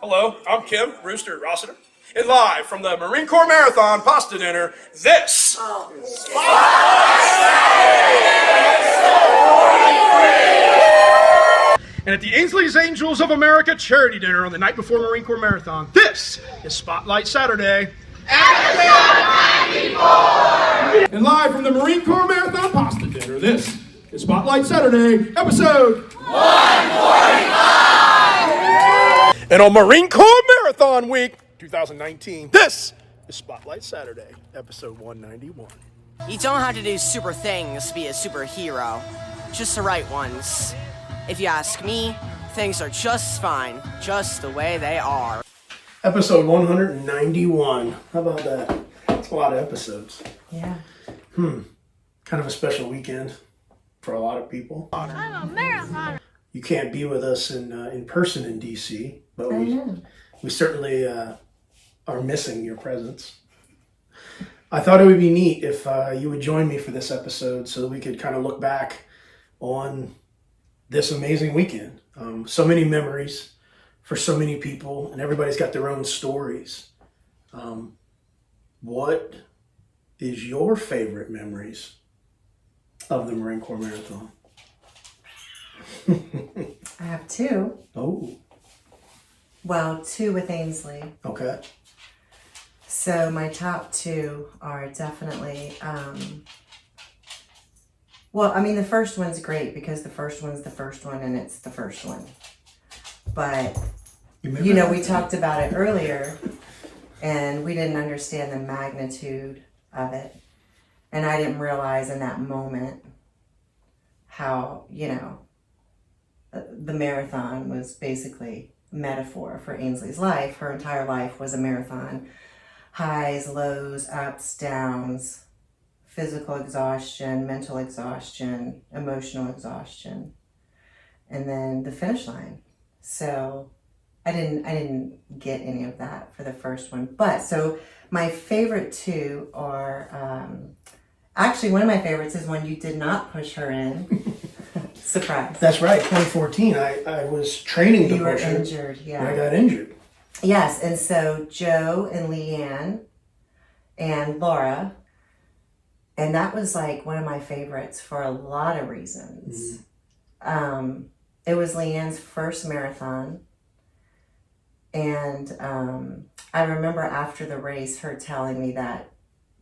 Hello, I'm Kim, Rooster Rossiter, and live from the Marine Corps Marathon Pasta Dinner, this is And at the Ainsley's Angels of America Charity Dinner on the night before Marine Corps Marathon, this is Spotlight Saturday. Episode 94! And live from the Marine Corps Marathon Pasta Dinner, this is Spotlight Saturday, episode 145! And on Marine Corps Marathon Week 2019, this is Spotlight Saturday, episode 191. You don't have to do super things to be a superhero, just the right ones. If you ask me, things are just fine, just the way they are. Episode 191. How about that? That's a lot of episodes. Yeah. Kind of a special weekend for a lot of people. I'm a marathoner. You can't be with us in person in DC, but we certainly are missing your presence. I thought it would be neat if you would join me for this episode so that we could kind of look back on this amazing weekend. So many memories for so many people, and everybody's got their own stories. What is your favorite memories of the Marine Corps Marathon? I have two. Oh, Well, two with Ainsley. okay. So my top two are definitely, the first one's great because the first one's the first one and it's the first one. But, we talked about it earlier and we didn't understand the magnitude of it. And I didn't realize in that moment how, the marathon was basically a metaphor for Ainsley's life. Her entire life was a marathon. Highs, lows, ups, downs, physical exhaustion, mental exhaustion, emotional exhaustion, and then the finish line. So I didn't get any of that for the first one. But so my favorite two are actually one of my favorites is when you did not push her in. Surprise. That's right, 2014. I was training to You were push her, injured, yeah. and I got injured. Yes, and so Joe and Leanne and Laura, and that was like one of my favorites for a lot of reasons. It was Leanne's first marathon, and I remember after the race her telling me that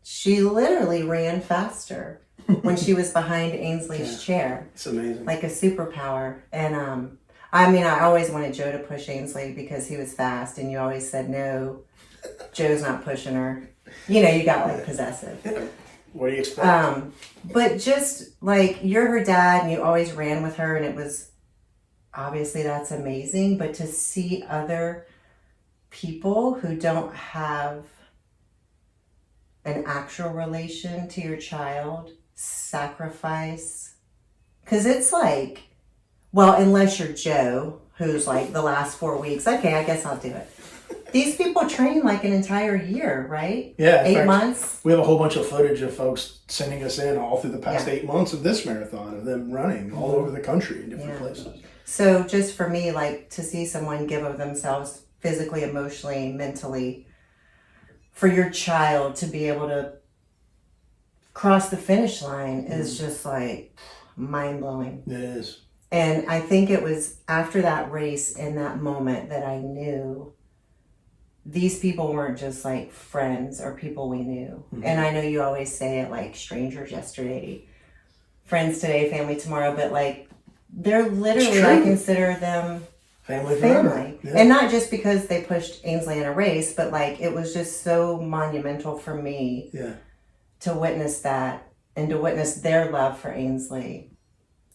she literally ran faster when she was behind Ainsley's chair. It's amazing. Like a superpower. And I always wanted Joe to push Ainsley because he was fast, and you always said, no, Joe's not pushing her. You got like possessive. What do you expect? But just like you're her dad and you always ran with her, and it was obviously that's amazing. But to see other people who don't have an actual relation to your child sacrifice, because it's like, well, unless you're Joe, who's like the last 4 weeks, okay, I guess I'll do it. These people train like an entire year, right? Yeah. 8 months. We have a whole bunch of footage of folks sending us in all through the past 8 months of this marathon, of them running all over the country in different places. So just for me, like to see someone give of themselves physically, emotionally, mentally, for your child to be able to cross the finish line is just like mind-blowing. It is. And I think it was after that race in that moment that I knew these people weren't just like friends or people we knew. And I know you always say it like strangers yesterday, friends today, family tomorrow, but like they're literally, I consider them family. Yeah. And not just because they pushed Ainsley in a race, but like it was just so monumental for me to witness that and to witness their love for Ainsley.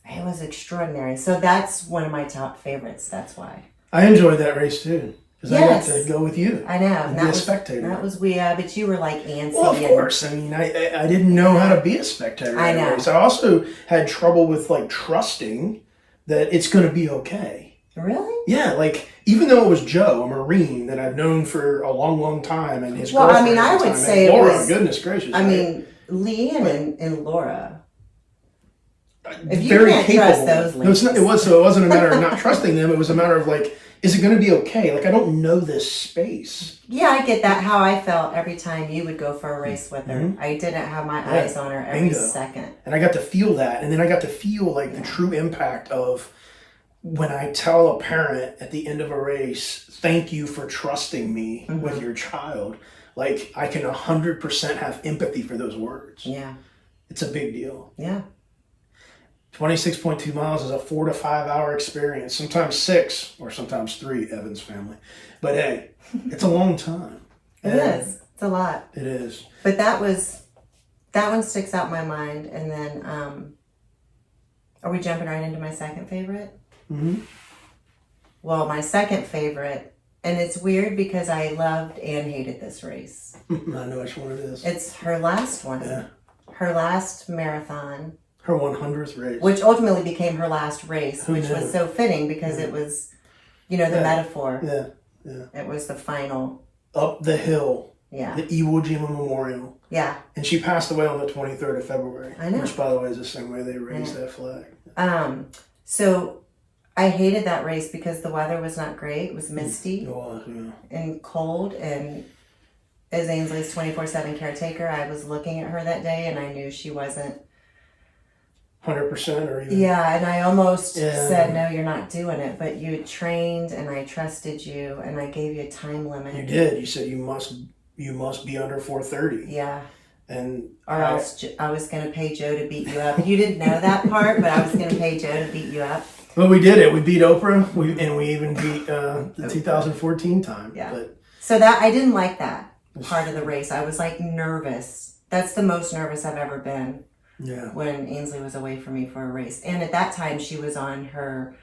It was extraordinary. So that's one of my top favorites. That's why. I enjoyed that race too. Because I got to go with you. I know. And be a spectator. That was weird, but you were like antsy. Well, of course. I mean, I didn't know how to be a spectator. I know. Race. I also had trouble with like trusting that it's going to be okay. Really? Yeah, like even though it was Joe, a Marine that I've known for a long, long time, and his girlfriend. I would say Laura, it was, goodness gracious. Leanne and Laura. If you very can't capable. trust those ladies. No, it wasn't a matter of not trusting them. It was a matter of like is it going to be okay? Like, I don't know this space. Yeah, I get that. How I felt every time you would go for a race with her. Mm-hmm. I didn't have my eyes on her every second. And I got to feel that. And then I got to feel like the true impact of when I tell a parent at the end of a race, thank you for trusting me with your child. Like, I can 100% have empathy for those words. Yeah. It's a big deal. Yeah. 26.2 miles is a 4 to 5 hour experience, sometimes 6 or sometimes 3, Evan's family. But hey, it's a long time. It is. It's a lot. It is. But that one sticks out in my mind. And then, are we jumping right into my second favorite? Mm-hmm. Well, my second favorite, and it's weird because I loved and hated this race. I know which one it is. It's her last one. Yeah. Her last marathon. Her 100th race. Which ultimately became her last race, which knew? was so fitting because it was, the metaphor. Yeah, yeah. It was the final. Up the hill. Yeah. The Iwo Jima Memorial. Yeah. And she passed away on the 23rd of February. I know. Which, by the way, is the same way they raised that flag. So I hated that race because the weather was not great. It was misty. It was, yeah. And cold. And as Ainsley's 24/7 caretaker, I was looking at her that day and I knew she wasn't 100% or even... Yeah, and I almost said, no, you're not doing it. But you had trained and I trusted you and I gave you a time limit. You did. You said you must be under 4:30. Yeah. And else I was going to pay Joe to beat you up. You didn't know that part, but I was going to pay Joe to beat you up. Well, we did it. We beat Oprah, and we even beat the 2014 time. Yeah. But so that I didn't like that part of the race. I was like nervous. That's the most nervous I've ever been. Yeah. When Ainsley was away from me for a race, and at that time she was on her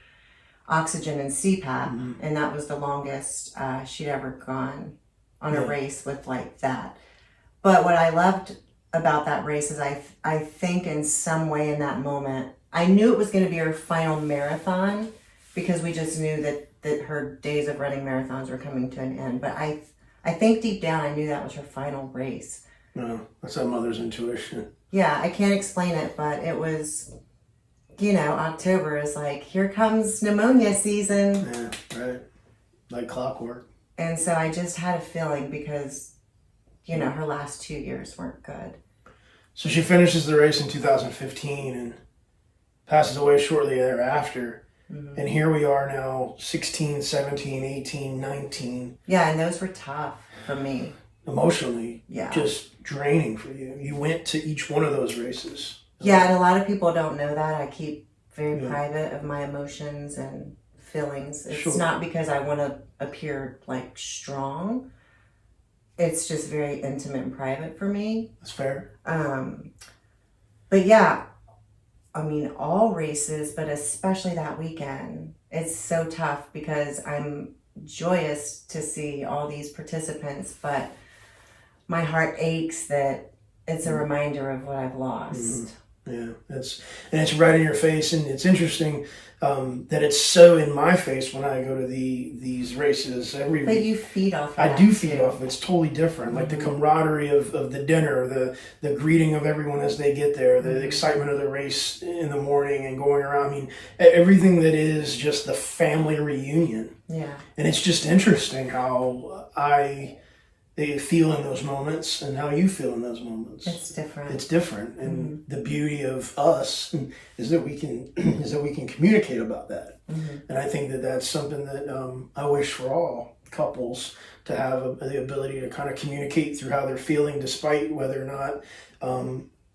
oxygen and CPAP, and that was the longest she'd ever gone on a race with like that. But what I loved about that race is I think in some way in that moment, I knew it was going to be her final marathon because we just knew that her days of running marathons were coming to an end. But I think deep down I knew that was her final race. No, that's a mother's intuition. Yeah, I can't explain it, but it was, October is like, here comes pneumonia season. Yeah, right. Like clockwork. And so I just had a feeling because her last 2 years weren't good. So she finishes the race in 2015 and passes away shortly thereafter. Mm-hmm. And here we are now, 16, 17, 18, 19. Yeah, and those were tough for me. Emotionally, just draining for you. You went to each one of those races. Yeah, and a lot of people don't know that. I keep very private of my emotions and feelings. It's not because I want to appear like strong. It's just very intimate and private for me. That's fair. But yeah, I mean, all races, but especially that weekend, it's so tough because I'm joyous to see all these participants, but my heart aches that it's a reminder of what I've lost. Yeah, it's right in your face, and it's interesting that it's so in my face when I go to these races every But week. you feed off of I that do feed too. off of it. It's totally different. Like the camaraderie of the dinner, the greeting of everyone as they get there, the excitement of the race in the morning and going around. I mean, everything that is just the family reunion. Yeah. And it's just interesting how I feel in those moments and how you feel in those moments. It's different. It's different, and the beauty of us is that we can communicate about that. And I think that that's something that I wish for all couples to have the ability to kind of communicate through how they're feeling, despite whether or not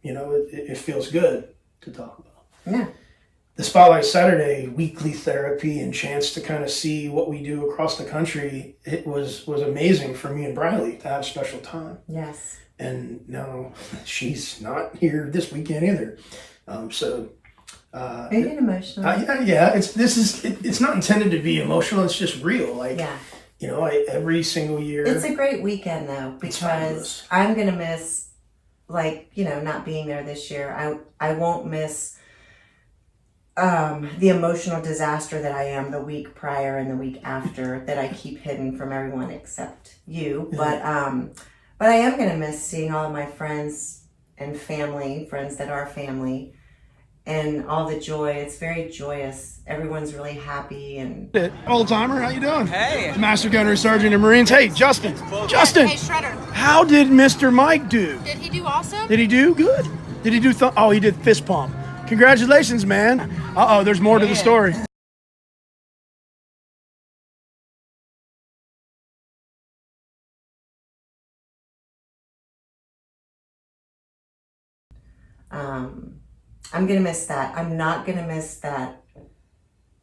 it feels good to talk about. Yeah. The Spotlight Saturday weekly therapy and chance to kind of see what we do across the country, it was amazing for me and Briley to have special time. Yes. And now she's not here this weekend either. Are you getting emotional? Yeah. It's not intended to be emotional. It's just real. Like, every single year. It's a great weekend though, because I'm going to miss, not being there this year. I won't miss the emotional disaster that I am the week prior and the week after that I keep hidden from everyone except you. Yeah. But I am going to miss seeing all of my friends and family, friends that are family, and all the joy. It's very joyous. Everyone's really happy and Old timer, how you doing? Hey. Master Gunner Sergeant of Marines. Hey, Justin. Justin. Hey, Shredder. How did Mr. Mike do? Did he do awesome? Did he do good? Did he do oh, he did fist pump. Congratulations, man. Uh-oh, there's more to the story. I'm gonna miss that. I'm not gonna miss that.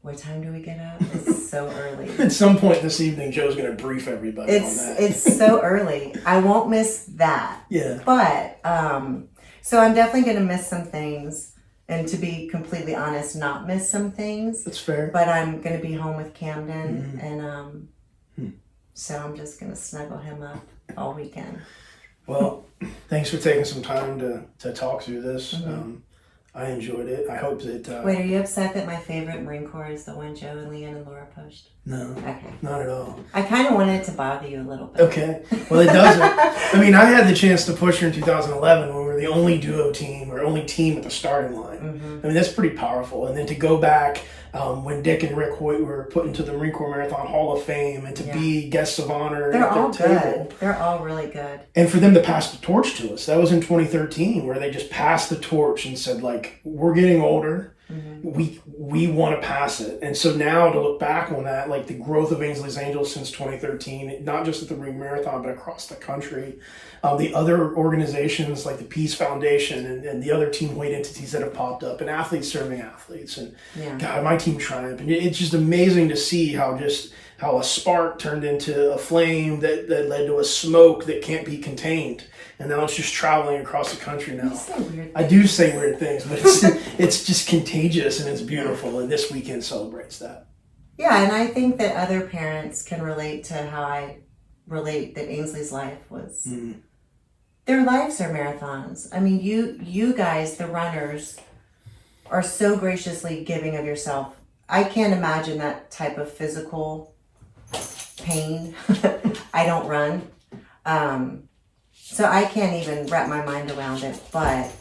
What time do we get up? It's so early. At some point this evening, Joe's going to brief everybody on that. It's so early. I won't miss that. Yeah. But, so I'm definitely going to miss some things. And to be completely honest, not miss some things. That's fair. But I'm going to be home with Camden. And so I'm just going to snuggle him up all weekend. Well, thanks for taking some time to talk through this. I enjoyed it. I hope that... Wait, are you upset that my favorite Marine Corps is the one Joe and Leanne and Laura pushed? No, Okay. not at all. I kind of wanted it to bother you a little bit. Okay. Well, it doesn't. I mean, I had the chance to push her in 2011 when we were the only duo team or only team at the starting line. I mean, that's pretty powerful. And then to go back when Dick and Rick Hoyt were put into the Marine Corps Marathon Hall of Fame and to be guests of honor They're at all their table. good. They're all really good. And for them to pass the torch to us, that was in 2013, where they just passed the torch and said, like, we're getting older. We want to pass it. And so now to look back on that, like the growth of Ainsley's Angels since 2013, not just at the Marine Marathon, but across the country. The other organizations like the Peace Foundation and the other Team Hoyt entities that have popped up, and athletes serving athletes. And God, my team triumphed. And it's just amazing to see how a spark turned into a flame that led to a smoke that can't be contained. And now it's just traveling across the country now. You say weird things. I do say weird things, but it's just contagious and it's beautiful. And this weekend celebrates that. Yeah, and I think that other parents can relate to how I relate that Ainsley's life was. Their lives are marathons. I mean, you guys, the runners, are so graciously giving of yourself. I can't imagine that type of physical pain. I don't run. So I can't even wrap my mind around it, but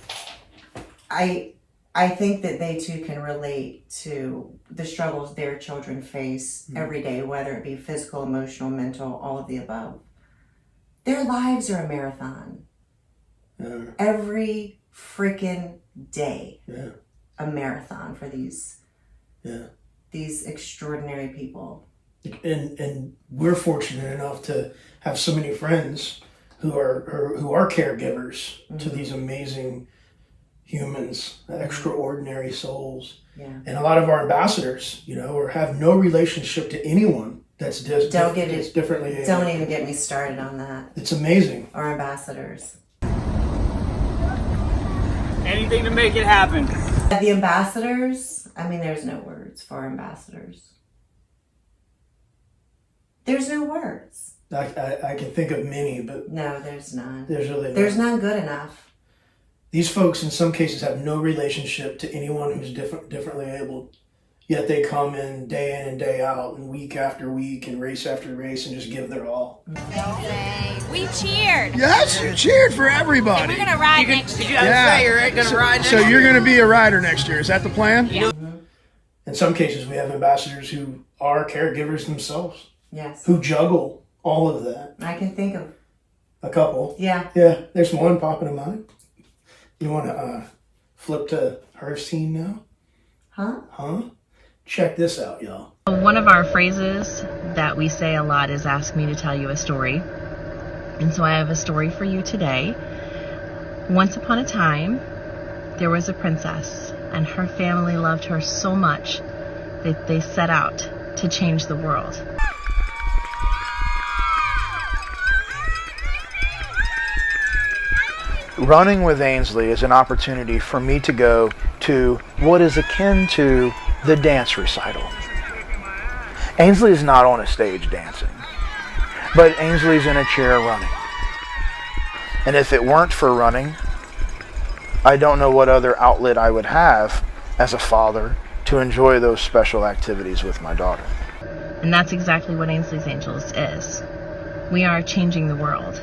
I think that they too can relate to the struggles their children face every day, whether it be physical, emotional, mental, all of the above. Their lives are a marathon. Every freaking day. A marathon for these extraordinary people. And we're fortunate enough to have so many friends who are caregivers to these amazing humans, extraordinary souls. And a lot of our ambassadors, or have no relationship to anyone that's differently able. Don't even get me started on that. It's amazing. Our ambassadors. Anything to make it happen. The ambassadors, I mean, there's no words for our ambassadors. There's no words. I can think of many, but no, there's none. There's none good enough. These folks, in some cases, have no relationship to anyone who's differently abled. Yet they come in and day out, and week after week, and race after race, and just give their all. We cheered. Yes, you cheered for everybody. We're gonna ride next year. So you're going to be a rider next year. Is that the plan? Yeah. In some cases, we have ambassadors who are caregivers themselves. Yes. Who juggle all of that. I can think of a couple. Yeah. Yeah, there's one popping in mind. You want to flip to her scene now? Huh? Check this out, y'all. One of our phrases that we say a lot is ask me to tell you a story. And so I have a story for you today. Once upon a time, there was a princess, and her family loved her so much that they set out to change the world. Running with Ainsley is an opportunity for me to go to what is akin to the dance recital. Ainsley is not on a stage dancing, but Ainsley's in a chair running. And if it weren't for running, I don't know what other outlet I would have as a father to enjoy those special activities with my daughter. And that's exactly what Ainsley's Angels is. We are changing the world.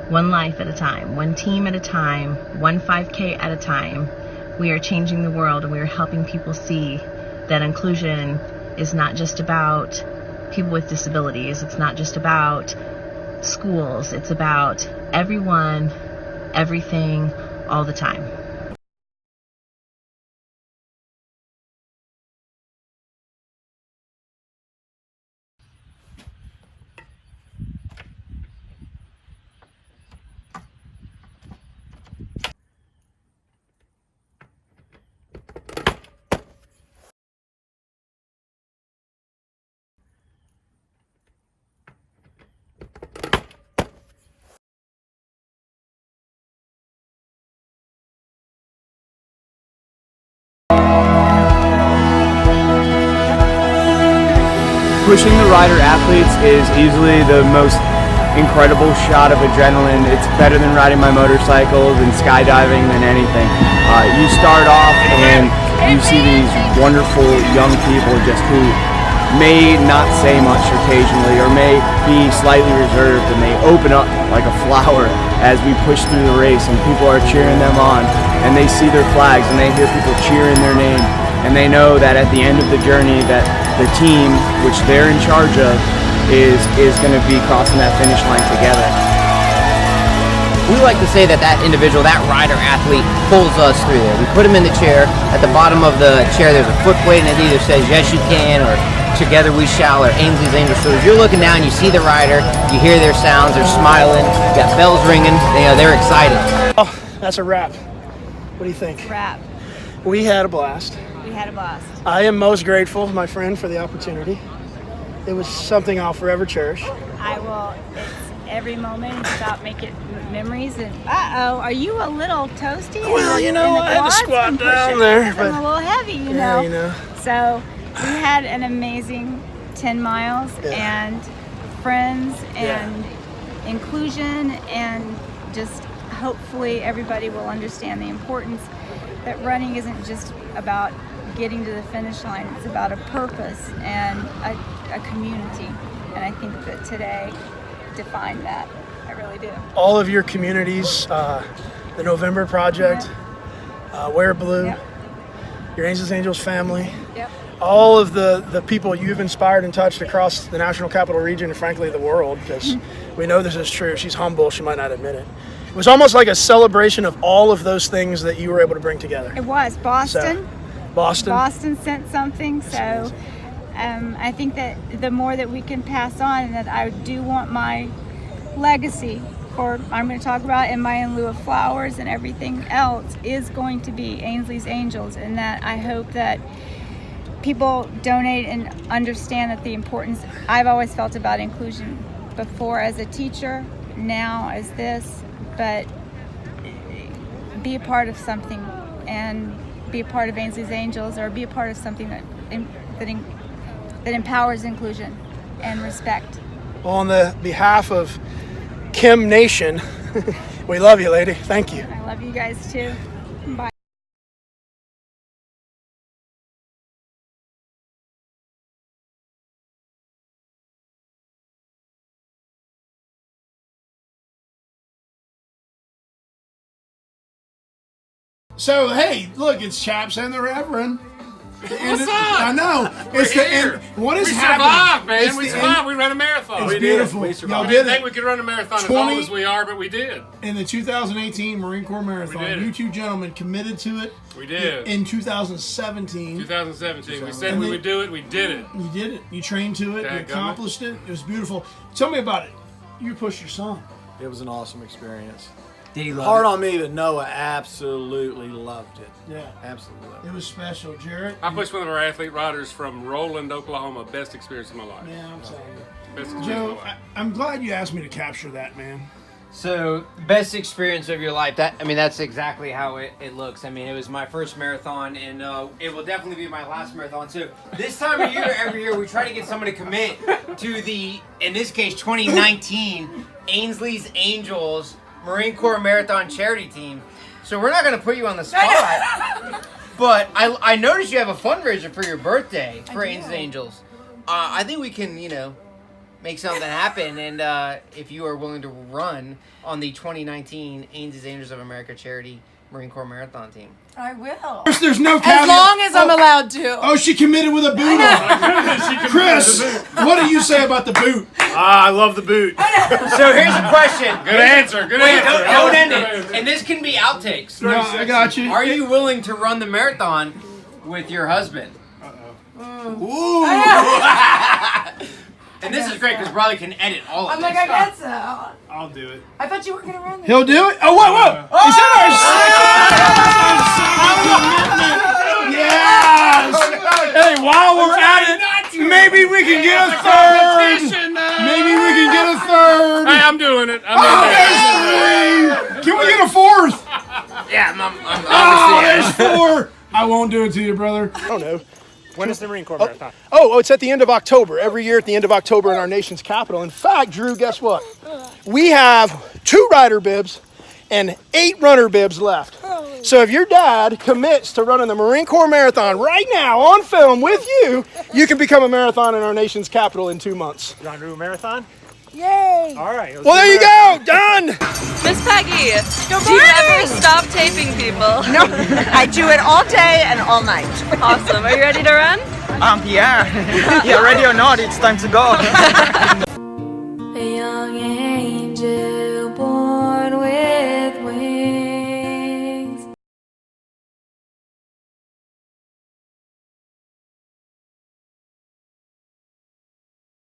One life at a time, one team at a time, one 5K at a time. we are changing the world, and we are helping people see that inclusion is not just about people with disabilities. It's not just about schools. It's about everyone, everything, all the time. Pushing the rider athletes is easily the most incredible shot of adrenaline. It's better than riding my motorcycles and skydiving than anything. You start off and you see these wonderful young people just who may not say much occasionally or may be slightly reserved, and they open up like a flower as we push through the race, and people are cheering them on, and they see their flags and they hear people cheering their name, and they know that at the end of the journey that the team, which they're in charge of, is going to be crossing that finish line together. We like to say that that individual, that rider athlete, pulls us through there. We put him in the chair. At the bottom of the chair, there's a foot plate, and it either says "Yes, you can" or "Together we shall" or "Ainsley's Angels." So as you're looking down, you see the rider, you hear their sounds, they're smiling, you got bells ringing, they're excited. Oh, that's a wrap. What do you think? Wrap. We had a blast. We had a blast. I am most grateful, my friend, for the opportunity. It was something I'll forever cherish. I will. It's every moment is about making memories. And are you a little toasty? Well, in you the know, I had to quads? squat I'm down pushing there, because I'm but- a little heavy, you Yeah, know. you know. So we had an amazing 10 miles and friends and inclusion, and just hopefully everybody will understand the importance that running isn't just about getting to the finish line. It's about a purpose and a community. And I think that today defined that. I really do. All of your communities, the November Project, Wear Blue, Yep. your Ainsley's Angels family, Yep. all of the people you've inspired and touched across the National Capital Region and frankly the world, because we know this is true. She's humble. She might not admit it. It was almost like a celebration of all of those things that you were able to bring together. It was Boston. So, Boston. Boston sent something. So I think that the more that we can pass on, and that I do want my legacy for, I'm going to talk about in my In Lieu of Flowers and everything else, is going to be Ainsley's Angels, and that I hope that people donate and understand that the importance I've always felt about inclusion before as a teacher, now as this, but be a part of something and be a part of Ainsley's Angels, or be a part of something that empowers inclusion and respect. Well, on the behalf of Kim Nation, we love you, lady. Thank you. I love you guys too. Bye. So, hey, look, it's Chaps and the Reverend. What's up? I know. It's We're the here. end. What is We happening? survived, man. It's We the survived. end. We ran a marathon. It's We beautiful. did. We Y'all survived. I did didn't think it. we could run a marathon as 20 long as we are, but we did. In the 2018 Marine Corps Marathon, We did you it. two gentlemen committed to it. We did. In 2017. 2017. We said And we then- would do it. We did it. You did it. You trained to it. You Dadgummit. accomplished it. It was beautiful. Tell me about it. You pushed your son. It was an awesome experience. Did he love Hard it? on me, but Noah absolutely loved it. Yeah. Absolutely loved it. It was special. Jarrett? I pushed one of our athlete riders from Roland, Oklahoma. Best experience of my life. Yeah, I'm telling you. Best experience Joe, of my life. I'm glad you asked me to capture that, man. So, best experience of your life. That's exactly how it looks. I mean, it was my first marathon, and it will definitely be my last marathon. So, this time of year, every year, we try to get someone to commit to the, in this case, 2019 Ainsley's Angels Marine Corps Marathon Charity Team. So, we're not going to put you on the spot, but I noticed you have a fundraiser for your birthday for Ainsley's Angels. I think we can, make something happen, and if you are willing to run on the 2019 Ainsley's Angels of America Charity Marine Corps Marathon team. I will. There's no As caveat. long as I'm allowed to. Oh, she committed with a boot on. Chris, what do you say about the boot? I love the boot. So here's a question. Good answer. Good Wait, answer. don't end it. And this can be outtakes. No, I got you. Are you willing to run the marathon with your husband? Ooh. And this is great because Bradley can edit all of I'm this. like, I guess so. I'll do it. I thought you were going to run this. He'll do it? Oh, whoa. He said Yes! Hey, while we're at it, maybe we can get a third. Maybe we can get a third. Hey, I'm doing it. Can we get a fourth? Yeah, I'm there's four. I won't do it to you, brother. I don't know. When is the Marine Corps Marathon? Oh, it's at the end of October. Every year at the end of October in our nation's capital. In fact, Drew, guess what? We have 2 rider bibs and 8 runner bibs left. So if your dad commits to running the Marine Corps Marathon right now on film with you, you can become a marathon in our nation's capital in 2 months. You want to do a marathon? Yay! All right. Well, there you go. Done. Miss Peggy, do you ever stop taping people? No, I do it all day and all night. Awesome. Are you ready to run? Yeah. Yeah, ready or not, it's time to go.